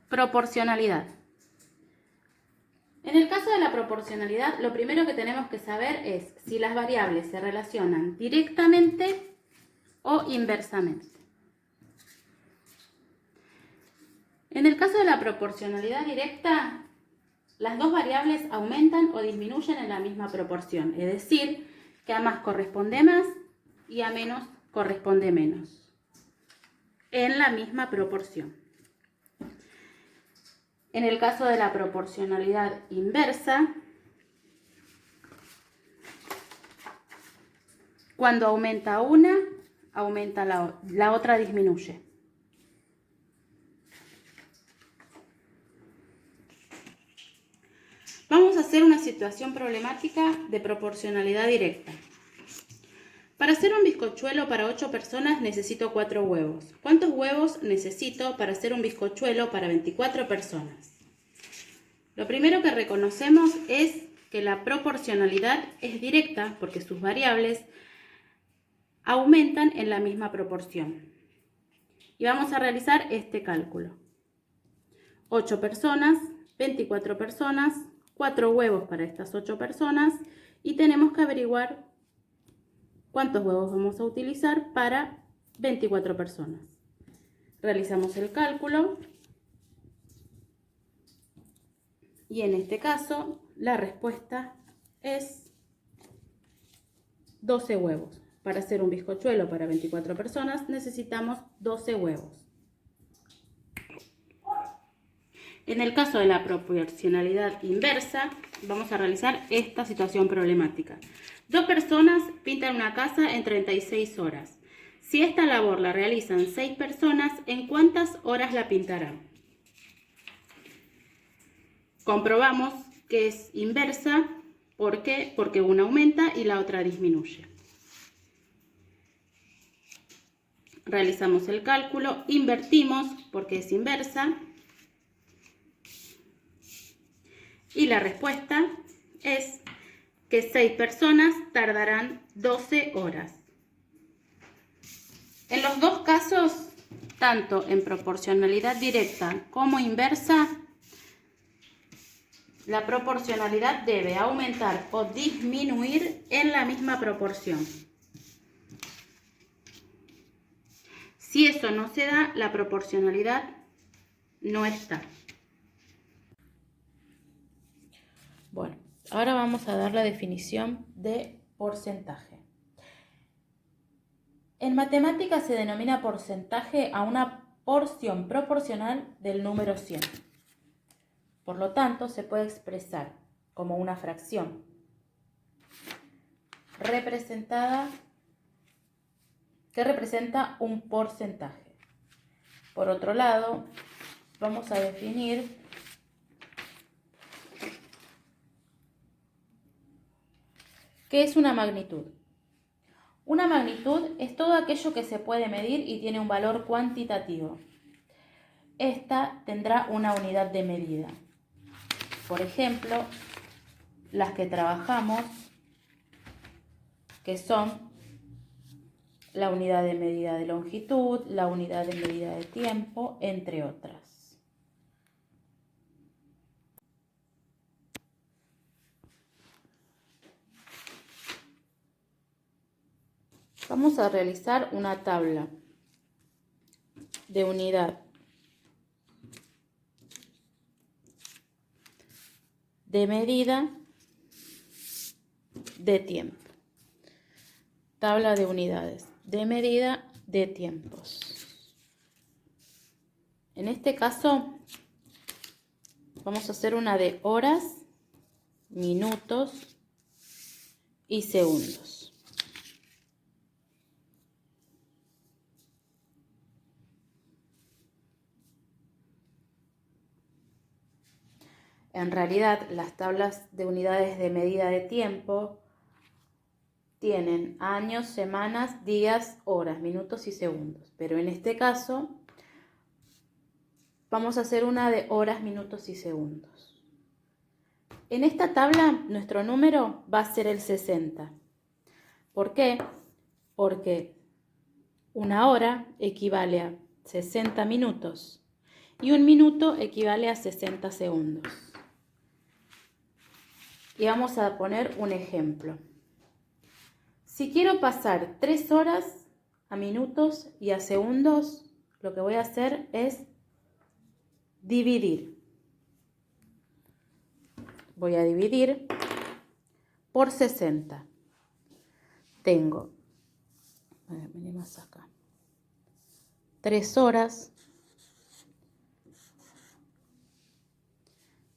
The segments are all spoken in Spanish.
Proporcionalidad. En el caso de la proporcionalidad, lo primero que tenemos que saber es si las variables se relacionan directamente o inversamente. En el caso de la proporcionalidad directa, las dos variables aumentan o disminuyen en la misma proporción, es decir, que a más corresponde más y a menos corresponde menos, en la misma proporción. En el caso de la proporcionalidad inversa, cuando aumenta una, aumenta la otra disminuye. Vamos a hacer una situación problemática de proporcionalidad directa. Para hacer un bizcochuelo para 8 personas necesito 4 huevos. ¿Cuántos huevos necesito para hacer un bizcochuelo para 24 personas? Lo primero que reconocemos es que la proporcionalidad es directa porque sus variables aumentan en la misma proporción. Y vamos a realizar este cálculo. 8 personas, 24 personas, 4 huevos para estas 8 personas y tenemos que averiguar cuántos huevos vamos a utilizar para 24 personas. Realizamos el cálculo y en este caso la respuesta es 12 huevos. Para hacer un bizcochuelo para 24 personas necesitamos 12 huevos. En el caso de la proporcionalidad inversa, vamos a realizar esta situación problemática. 2 personas pintan una casa en 36 horas. Si esta labor la realizan 6 personas, ¿en cuántas horas la pintarán? Comprobamos que es inversa. ¿Por qué? Porque una aumenta y la otra disminuye. Realizamos el cálculo, invertimos porque es inversa. Y la respuesta es que 6 personas tardarán 12 horas. En los dos casos, tanto en proporcionalidad directa como inversa, la proporcionalidad debe aumentar o disminuir en la misma proporción. Si eso no se da, la proporcionalidad no está. Bueno, ahora vamos a dar la definición de porcentaje. En matemáticas se denomina porcentaje a una porción proporcional del número 100. Por lo tanto, se puede expresar como una fracción que representa un porcentaje. Por otro lado, vamos a definir ¿qué es una magnitud? Una magnitud es todo aquello que se puede medir y tiene un valor cuantitativo. Esta tendrá una unidad de medida. Por ejemplo, las que trabajamos, que son la unidad de medida de longitud, la unidad de medida de tiempo, entre otras. Vamos a realizar una tabla de unidad de medida de tiempo. Tabla de unidades de medida de tiempos. En este caso vamos a hacer una de horas, minutos y segundos. En realidad, las tablas de unidades de medida de tiempo tienen años, semanas, días, horas, minutos y segundos. Pero en este caso, vamos a hacer una de horas, minutos y segundos. En esta tabla, nuestro número va a ser el 60. ¿Por qué? Porque una hora equivale a 60 minutos Y 1 minuto equivale a 60 segundos. Y vamos a poner un ejemplo. Si quiero pasar 3 horas a minutos y a segundos, lo que voy a hacer es dividir. Voy a dividir por 60. Tengo, venimos acá, 3 horas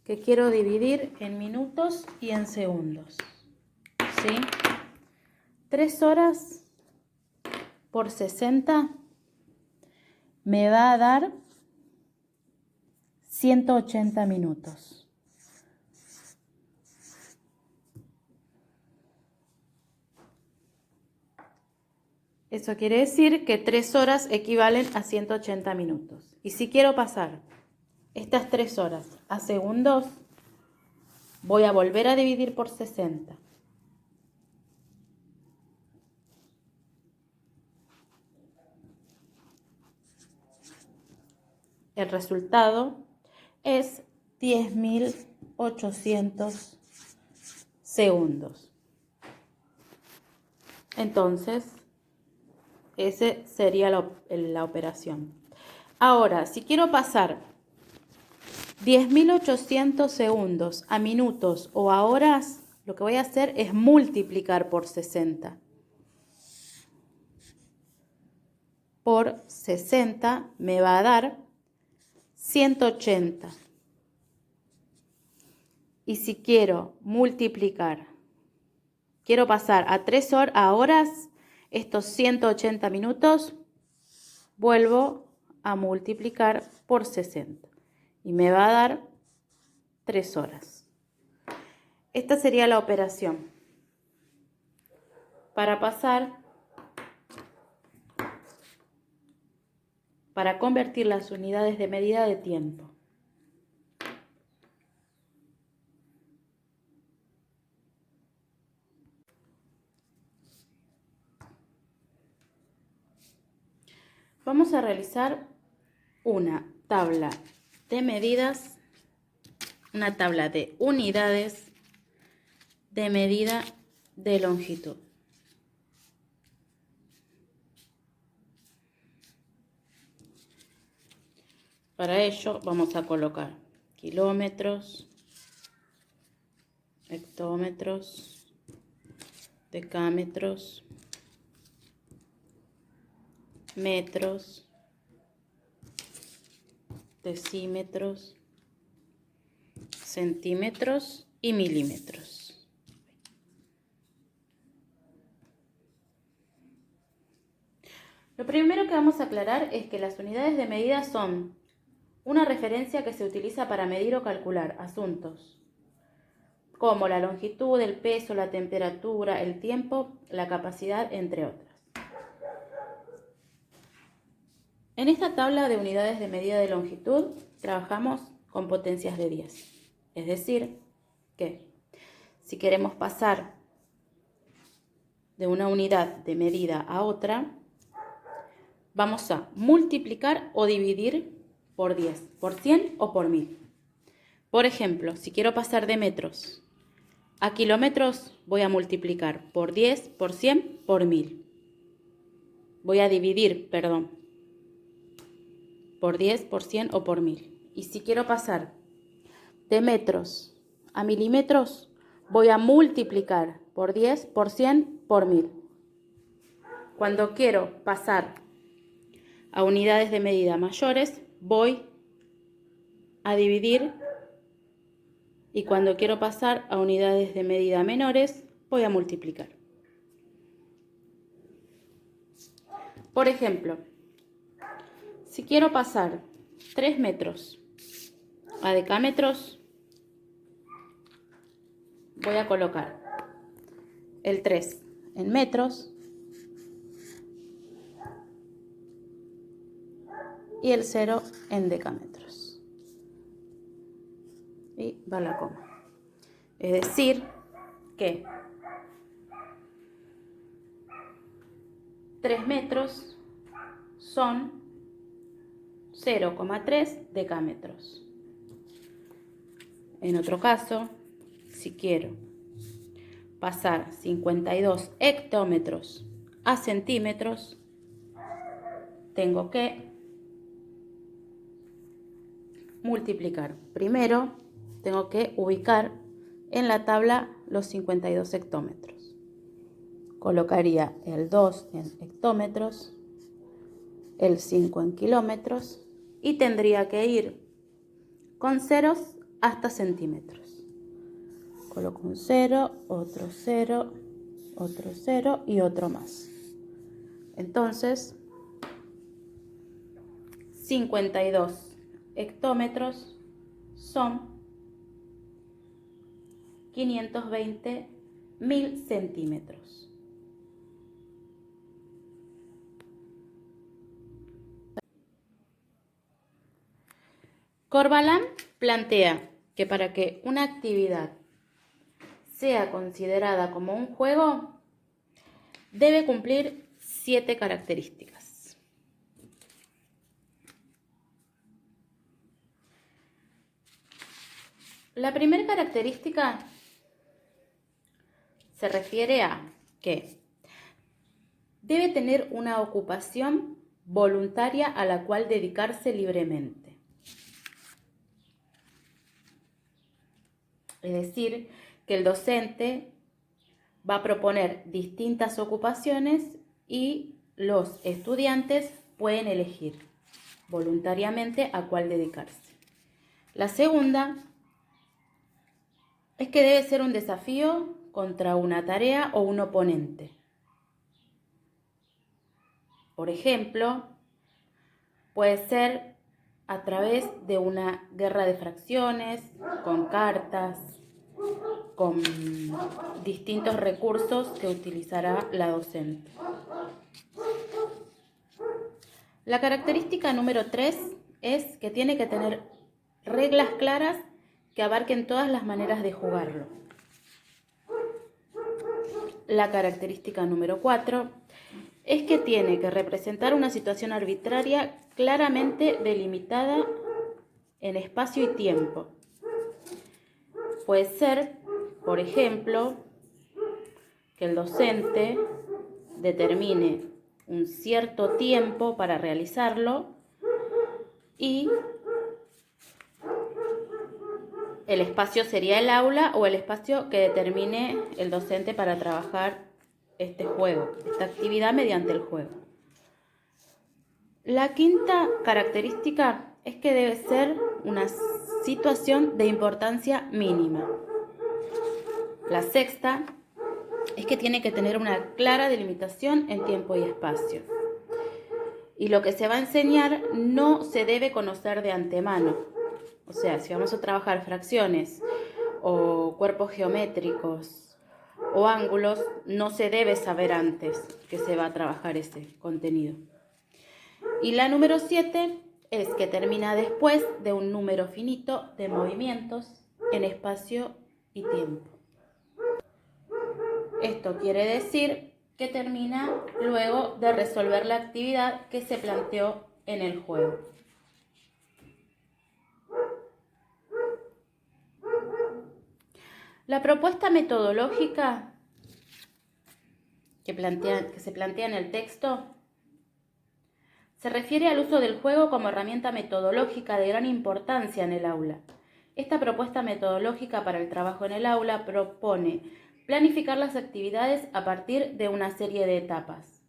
que quiero dividir en minutos y en segundos. ¿Sí? 3 horas por 60 me va a dar 180 minutos. Eso quiere decir que 3 horas equivalen a 180 minutos. Y si quiero pasar estas 3 horas a segundos, voy a volver a dividir por 60. El resultado es 10.800 segundos. Entonces, esa sería la operación. Ahora, si quiero pasar 10.800 segundos a minutos o a horas, lo que voy a hacer es multiplicar por 60. Por 60 me va a dar 180. Y si quiero multiplicar, quiero pasar a 3 horas, estos 180 minutos, vuelvo a multiplicar por 60. Y me va a dar 3 horas. Esta sería la operación para convertir las unidades de medida de tiempo. Vamos a realizar una tabla de medidas, una tabla de unidades de medida de longitud. Para ello vamos a colocar kilómetros, hectómetros, decámetros, metros, decímetros, centímetros y milímetros. Lo primero que vamos a aclarar es que las unidades de medida son una referencia que se utiliza para medir o calcular asuntos como la longitud, el peso, la temperatura, el tiempo, la capacidad, entre otras. En esta tabla de unidades de medida de longitud trabajamos con potencias de 10. Es decir, que si queremos pasar de una unidad de medida a otra, vamos a multiplicar o dividir por 10, por 100 o por 1000. Por ejemplo, si quiero pasar de metros a kilómetros, voy a multiplicar por 10, por 100, por 1000. Voy a dividir, por 10, por 100 o por 1000. Y si quiero pasar de metros a milímetros, voy a multiplicar por 10, por 100, por 1000. Cuando quiero pasar a unidades de medida mayores, voy a dividir, y cuando quiero pasar a unidades de medida menores, voy a multiplicar. Por ejemplo, si quiero pasar 3 metros a decámetros, voy a colocar el 3 en metros y el 0 en decámetros. Y va la coma. Es decir, que 3 metros son 0,3 decámetros. En otro caso, si quiero pasar 52 hectómetros a centímetros, tengo que multiplicar. Primero, tengo que ubicar en la tabla los 52 hectómetros. Colocaría el 2 en hectómetros, el 5 en kilómetros y tendría que ir con ceros hasta centímetros. Coloco un 0, otro 0, otro 0 y otro más. Entonces, 52 hectómetros son 520.000 centímetros. Corvalán plantea que para que una actividad sea considerada como un juego, debe cumplir 7 características. La primera característica se refiere a que debe tener una ocupación voluntaria a la cual dedicarse libremente. Es decir, que el docente va a proponer distintas ocupaciones y los estudiantes pueden elegir voluntariamente a cuál dedicarse. La segunda es que debe ser un desafío contra una tarea o un oponente. Por ejemplo, puede ser a través de una guerra de fracciones, con cartas, con distintos recursos que utilizará la docente. La característica número 3 es que tiene que tener reglas claras que abarquen todas las maneras de jugarlo. La característica número 4 es que tiene que representar una situación arbitraria claramente delimitada en espacio y tiempo. Puede ser, por ejemplo, que el docente determine un cierto tiempo para realizarlo y el espacio sería el aula o el espacio que determine el docente para trabajar este juego, esta actividad mediante el juego. La quinta característica es que debe ser una situación de importancia mínima. La sexta es que tiene que tener una clara delimitación en tiempo y espacio. Y lo que se va a enseñar no se debe conocer de antemano. O sea, si vamos a trabajar fracciones o cuerpos geométricos o ángulos, no se debe saber antes que se va a trabajar ese contenido. Y la número 7 es que termina después de un número finito de movimientos en espacio y tiempo. Esto quiere decir que termina luego de resolver la actividad que se planteó en el juego. La propuesta metodológica que se plantea en el texto se refiere al uso del juego como herramienta metodológica de gran importancia en el aula. Esta propuesta metodológica para el trabajo en el aula propone planificar las actividades a partir de una serie de etapas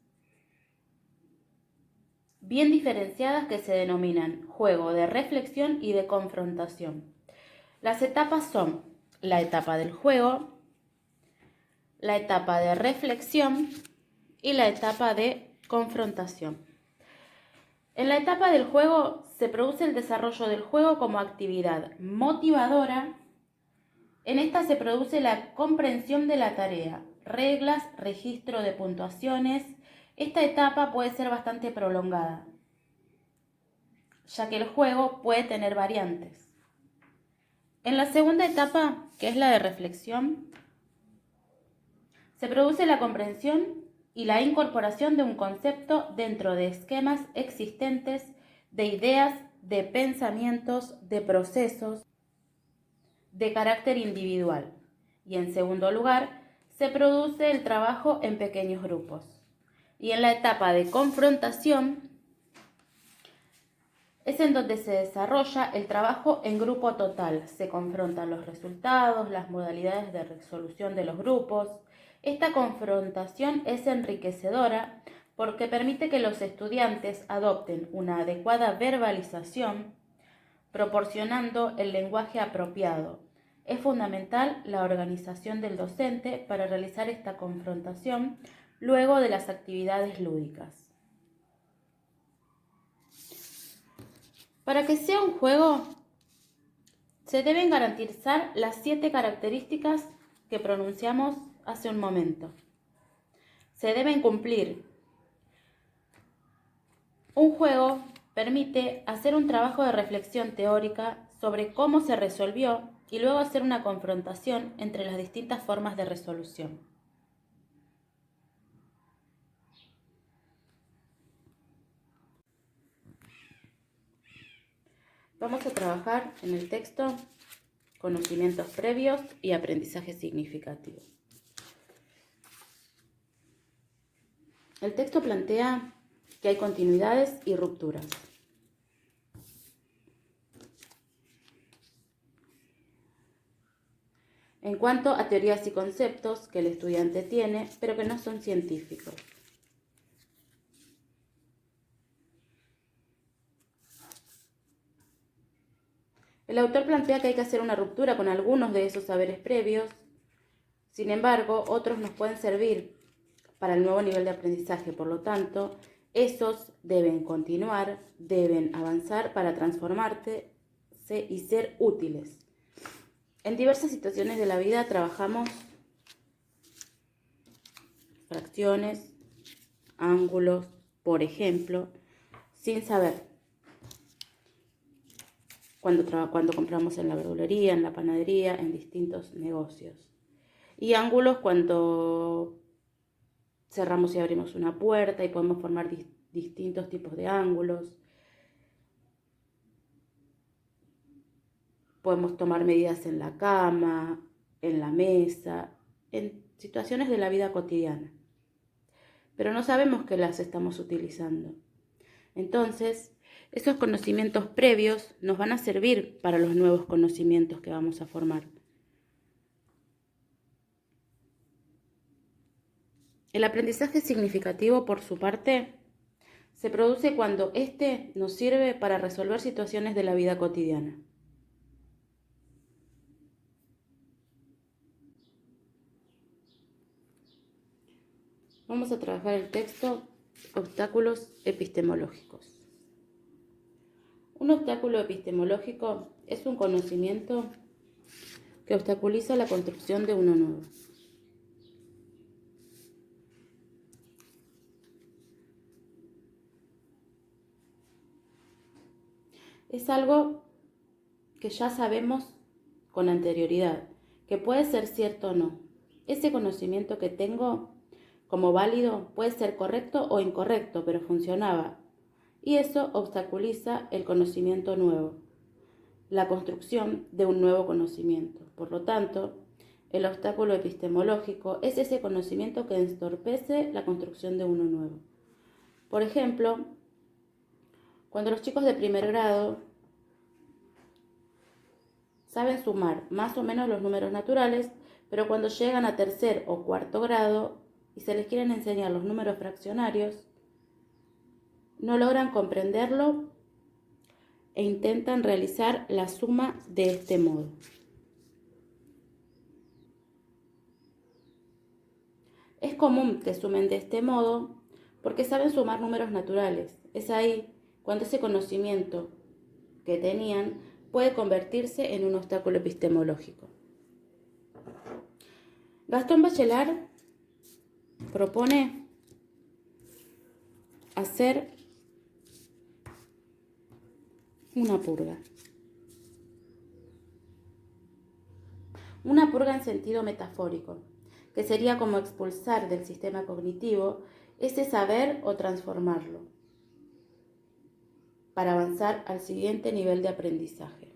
bien diferenciadas que se denominan juego de reflexión y de confrontación. Las etapas son la etapa del juego, la etapa de reflexión y la etapa de confrontación. En la etapa del juego se produce el desarrollo del juego como actividad motivadora. En esta se produce la comprensión de la tarea, reglas, registro de puntuaciones. Esta etapa puede ser bastante prolongada, ya que el juego puede tener variantes. En la segunda etapa, que es la de reflexión, se produce la comprensión y la incorporación de un concepto dentro de esquemas existentes de ideas, de pensamientos, de procesos de carácter individual. Y en segundo lugar, se produce el trabajo en pequeños grupos. Y en la etapa de confrontación es en donde se desarrolla el trabajo en grupo total. Se confrontan los resultados, las modalidades de resolución de los grupos. Esta confrontación es enriquecedora porque permite que los estudiantes adopten una adecuada verbalización, proporcionando el lenguaje apropiado. Es fundamental la organización del docente para realizar esta confrontación luego de las actividades lúdicas. Para que sea un juego, se deben garantizar las 7 características que pronunciamos hace un momento. Se deben cumplir. Un juego permite hacer un trabajo de reflexión teórica sobre cómo se resolvió y luego hacer una confrontación entre las distintas formas de resolución. Vamos a trabajar en el texto conocimientos previos y aprendizaje significativo. El texto plantea que hay continuidades y rupturas. En cuanto a teorías y conceptos que el estudiante tiene, pero que no son científicos. El autor plantea que hay que hacer una ruptura con algunos de esos saberes previos, sin embargo, otros nos pueden servir para el nuevo nivel de aprendizaje, por lo tanto, esos deben continuar, deben avanzar para transformarse y ser útiles. En diversas situaciones de la vida trabajamos fracciones, ángulos, por ejemplo, sin saber. Cuando compramos en la verdulería, en la panadería, en distintos negocios. Y ángulos cuando cerramos y abrimos una puerta y podemos formar distintos tipos de ángulos. Podemos tomar medidas en la cama, en la mesa, en situaciones de la vida cotidiana. Pero no sabemos que las estamos utilizando. Entonces, esos conocimientos previos nos van a servir para los nuevos conocimientos que vamos a formar. El aprendizaje significativo, por su parte, se produce cuando éste nos sirve para resolver situaciones de la vida cotidiana. Vamos a trabajar el texto obstáculos epistemológicos. Un obstáculo epistemológico es un conocimiento que obstaculiza la construcción de uno nuevo. Es algo que ya sabemos con anterioridad, que puede ser cierto o no. Ese conocimiento que tengo como válido puede ser correcto o incorrecto, pero funcionaba. Y eso obstaculiza el conocimiento nuevo, la construcción de un nuevo conocimiento. Por lo tanto, el obstáculo epistemológico es ese conocimiento que entorpece la construcción de uno nuevo. Por ejemplo, cuando los chicos de primer grado saben sumar más o menos los números naturales, pero cuando llegan a tercer o cuarto grado y se les quieren enseñar los números fraccionarios, no logran comprenderlo e intentan realizar la suma de este modo. Es común que sumen de este modo porque saben sumar números naturales. Es ahí cuando ese conocimiento que tenían puede convertirse en un obstáculo epistemológico. Gastón Bachelard propone hacer una purga. Una purga en sentido metafórico, que sería como expulsar del sistema cognitivo ese saber o transformarlo. para avanzar al siguiente nivel de aprendizaje.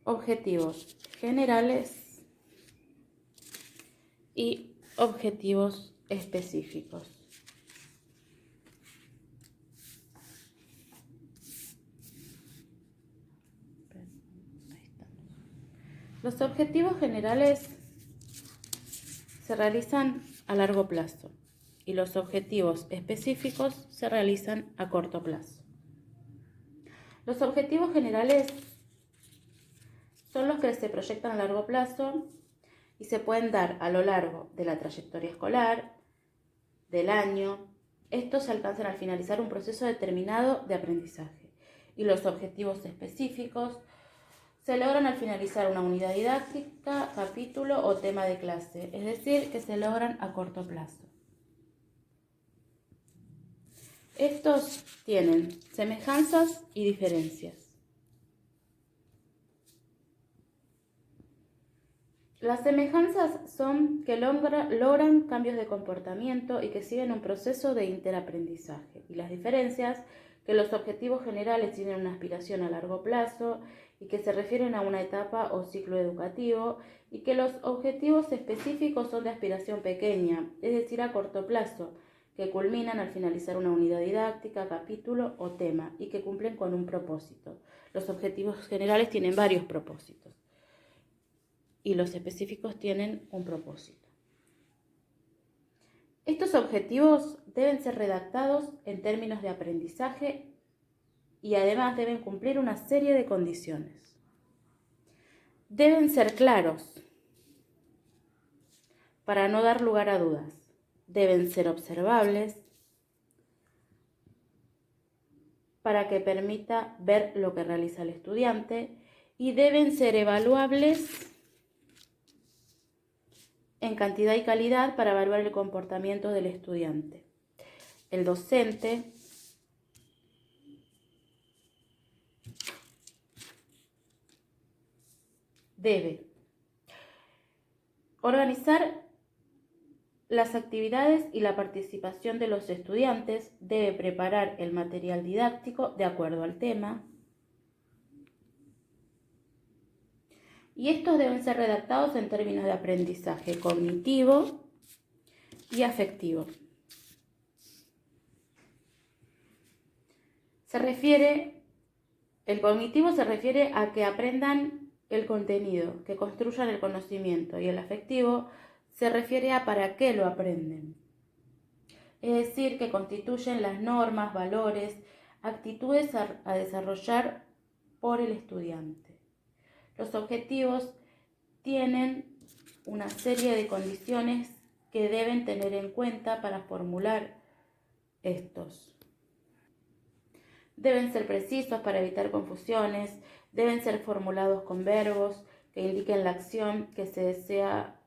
Objetivos generales y objetivos específicos. Los objetivos generales se realizan a largo plazo y los objetivos específicos se realizan a corto plazo. Los objetivos generales son los que se proyectan a largo plazo y se pueden dar a lo largo de la trayectoria escolar, del año. Estos se alcanzan al finalizar un proceso determinado de aprendizaje. Y los objetivos específicos se logran al finalizar una unidad didáctica, capítulo o tema de clase, es decir, que se logran a corto plazo. Estos tienen semejanzas y diferencias. Las semejanzas son que logran cambios de comportamiento y que siguen un proceso de interaprendizaje. Y las diferencias, que los objetivos generales tienen una aspiración a largo plazo y que se refieren a una etapa o ciclo educativo, y que los objetivos específicos son de aspiración pequeña, es decir, a corto plazo, que culminan al finalizar una unidad didáctica, capítulo o tema, y que cumplen con un propósito. Los objetivos generales tienen varios propósitos y los específicos tienen un propósito. Estos objetivos deben ser redactados en términos de aprendizaje y además deben cumplir una serie de condiciones. Deben ser claros para no dar lugar a dudas. Deben ser observables para que permita ver lo que realiza el estudiante y deben ser evaluables en cantidad y calidad para evaluar el comportamiento del estudiante. El docente debe organizar las actividades y la participación de los estudiantes, debe preparar el material didáctico de acuerdo al tema, y estos deben ser redactados en términos de aprendizaje cognitivo y afectivo. El cognitivo se refiere a que aprendan el contenido, que construyan el conocimiento, y el afectivo se refiere a para qué lo aprenden. Es decir, que constituyen las normas, valores, actitudes a desarrollar por el estudiante. Los objetivos tienen una serie de condiciones que deben tener en cuenta para formular estos. Deben ser precisos para evitar confusiones, deben ser formulados con verbos que indiquen la acción que se desea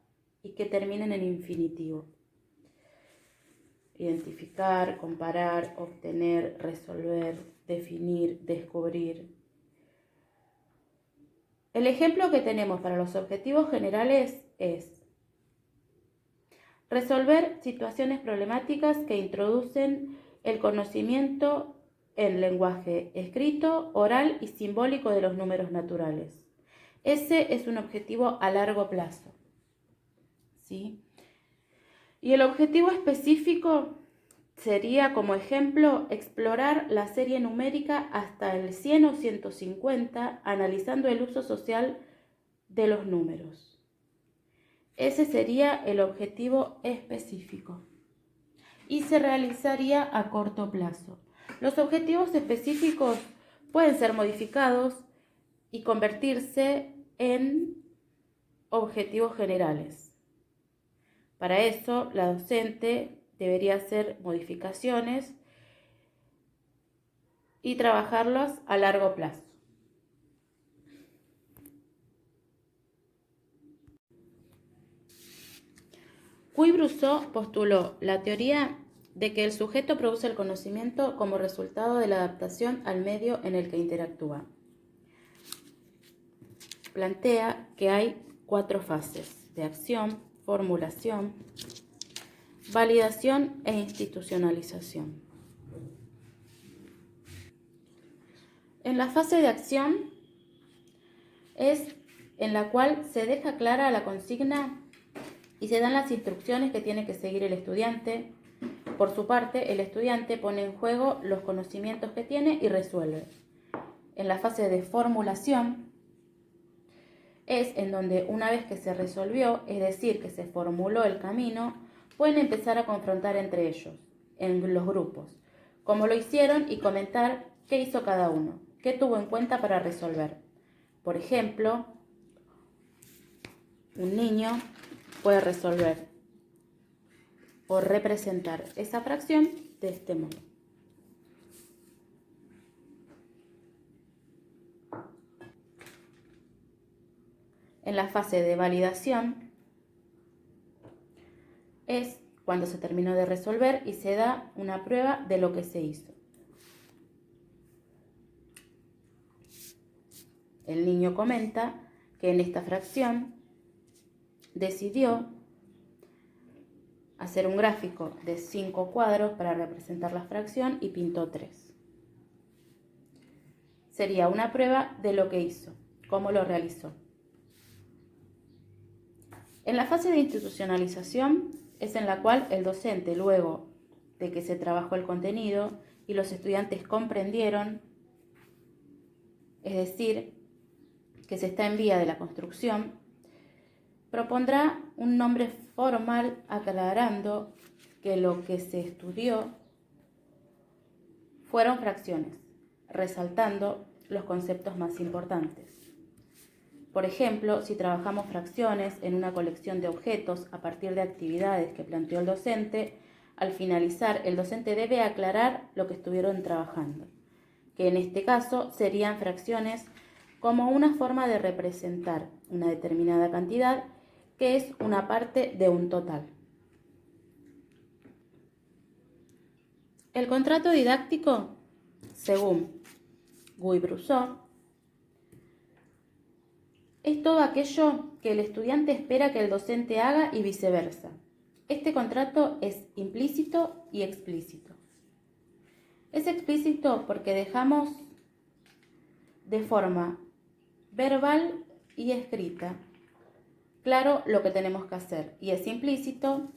y que terminen en infinitivo. Identificar, comparar, obtener, resolver, definir, descubrir. El ejemplo que tenemos para los objetivos generales es resolver situaciones problemáticas que introducen el conocimiento en lenguaje escrito, oral y simbólico de los números naturales. Ese es un objetivo a largo plazo. ¿Sí? Y el objetivo específico sería, como ejemplo, explorar la serie numérica hasta el 100 o 150, analizando el uso social de los números. Ese sería el objetivo específico y se realizaría a corto plazo. Los objetivos específicos pueden ser modificados y convertirse en objetivos generales. Para eso, la docente debería hacer modificaciones y trabajarlos a largo plazo. Cuy-Brusseau postuló la teoría de que el sujeto produce el conocimiento como resultado de la adaptación al medio en el que interactúa. Plantea que hay 4 fases de acción, formulación, Validación e institucionalización. En la fase de acción es en la cual se deja clara la consigna y se dan las instrucciones que tiene que seguir el estudiante. Por su parte, el estudiante pone en juego los conocimientos que tiene y resuelve. En la fase de formulación es en donde una vez que se resolvió, es decir, que se formuló el camino, pueden empezar a confrontar entre ellos, en los grupos, cómo lo hicieron y comentar qué hizo cada uno, qué tuvo en cuenta para resolver. Por ejemplo, un niño puede resolver o representar esa fracción de este modo. En la fase de validación es cuando se terminó de resolver y se da una prueba de lo que se hizo. El niño comenta que en esta fracción decidió hacer un gráfico de 5 cuadros para representar la fracción y pintó 3. Sería una prueba de lo que hizo, cómo lo realizó. En la fase de institucionalización es en la cual el docente, luego de que se trabajó el contenido y los estudiantes comprendieron, es decir, que se está en vía de la construcción, propondrá un nombre formal aclarando que lo que se estudió fueron fracciones, resaltando los conceptos más importantes. Por ejemplo, si trabajamos fracciones en una colección de objetos a partir de actividades que planteó el docente, al finalizar el docente debe aclarar lo que estuvieron trabajando, que en este caso serían fracciones como una forma de representar una determinada cantidad que es una parte de un total. El contrato didáctico, según Guy-Brousseau, es todo aquello que el estudiante espera que el docente haga y viceversa. Este contrato es implícito y explícito. Es explícito porque dejamos de forma verbal y escrita claro lo que tenemos que hacer, y es implícito,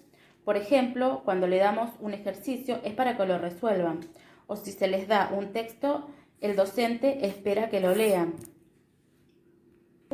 por ejemplo, cuando le damos un ejercicio es para que lo resuelvan, o si se les da un texto, el docente espera que lo lean,